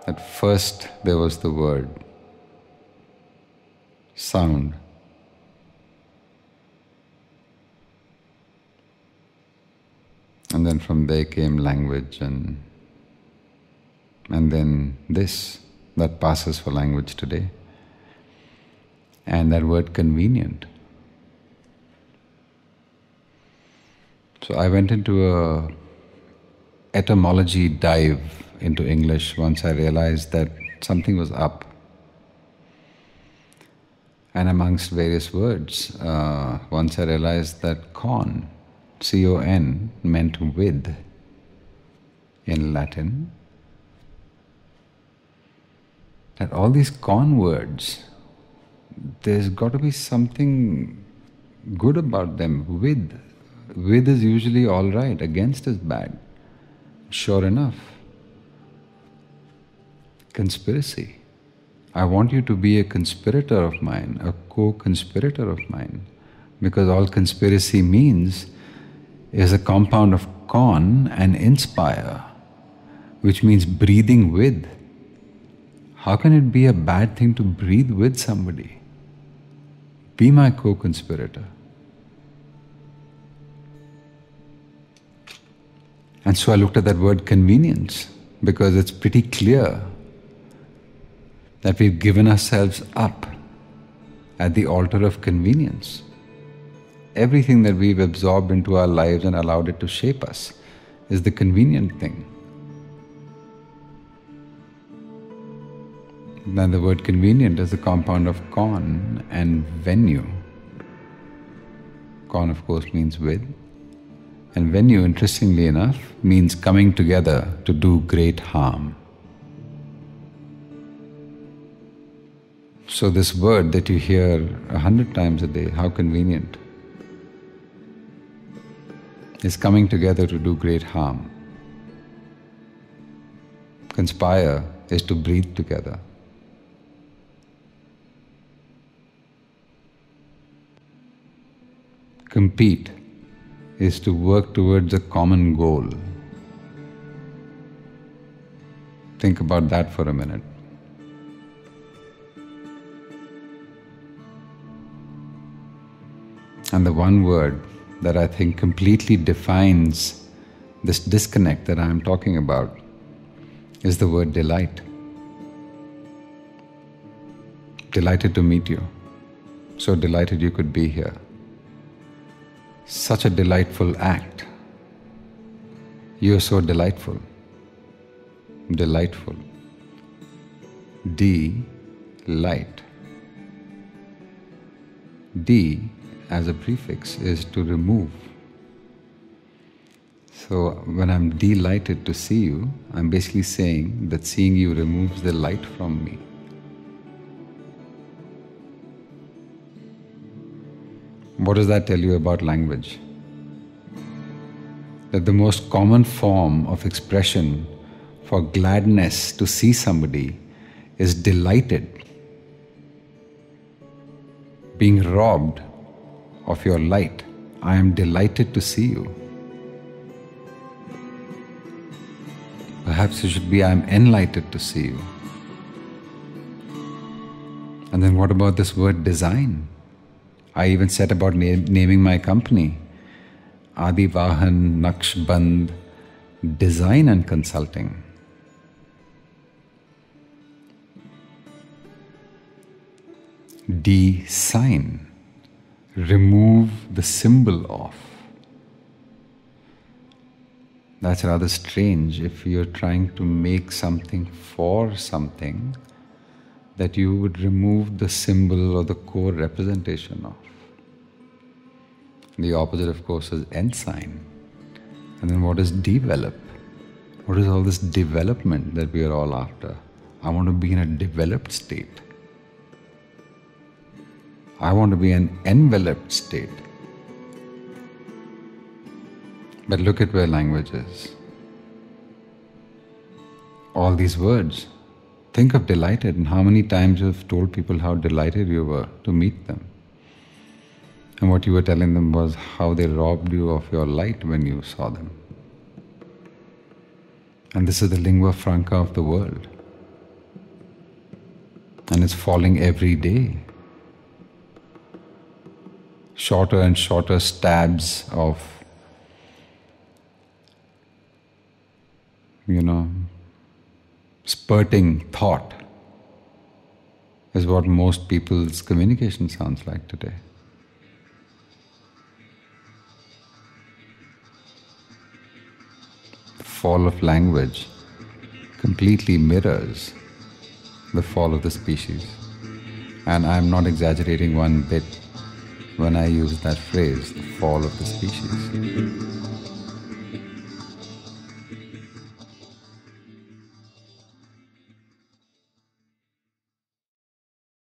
At first there was the word, sound. And then from there came language and then this that passes for language today. And that word convenient. So I went into a etymology dive into English once I realized that something was up. And amongst various words, once I realized that con, C-O-N, meant with in Latin. That all these con words, there's got to be something good about them. With. With is usually all right, against is bad. Sure enough. Conspiracy. I want you to be a conspirator of mine, a co-conspirator of mine. Because all conspiracy means is a compound of con and inspire, which means breathing with. How can it be a bad thing to breathe with somebody? Be my co-conspirator. And so I looked at that word convenience, because it's pretty clear that we've given ourselves up at the altar of convenience. Everything that we've absorbed into our lives and allowed it to shape us is the convenient thing. Now the word convenient is a compound of con and venue. Con, of course, means with. And venue, interestingly enough, means coming together to do great harm. So this word that you hear 100 times a day, how convenient, is coming together to do great harm. Conspire is to breathe together. Compete is to work towards a common goal. Think about that for a minute. And the one word that I think completely defines this disconnect that I am talking about is the word delight. Delighted to meet you. So delighted you could be here. Such a delightful act. You are so delightful. Delightful. D-light. D as a prefix is to remove. So when I'm delighted to see you, I'm basically saying that seeing you removes the light from me. What does that tell you about language? That the most common form of expression for gladness to see somebody is delighted. Being robbed of your light. I am delighted to see you. Perhaps it should be I am enlightened to see you. And then what about this word design? I even said about naming my company, Adi Vahan Naqshband Design and Consulting. De-sign. Remove the symbol of. That's rather strange if you're trying to make something for something, that you would remove the symbol or the core representation of. The opposite, of course, is ensign. And then what is develop? What is all this development that we are all after? I want to be in a developed state. I want to be an enveloped state. But look at where language is. All these words. Think of delighted and how many times you've told people how delighted you were to meet them. And what you were telling them was how they robbed you of your light when you saw them. And this is the lingua franca of the world. And it's falling every day. Shorter and shorter stabs of, spurting thought is what most people's communication sounds like today. The fall of language completely mirrors the fall of the species. And I'm not exaggerating one bit when I use that phrase, the fall of the species.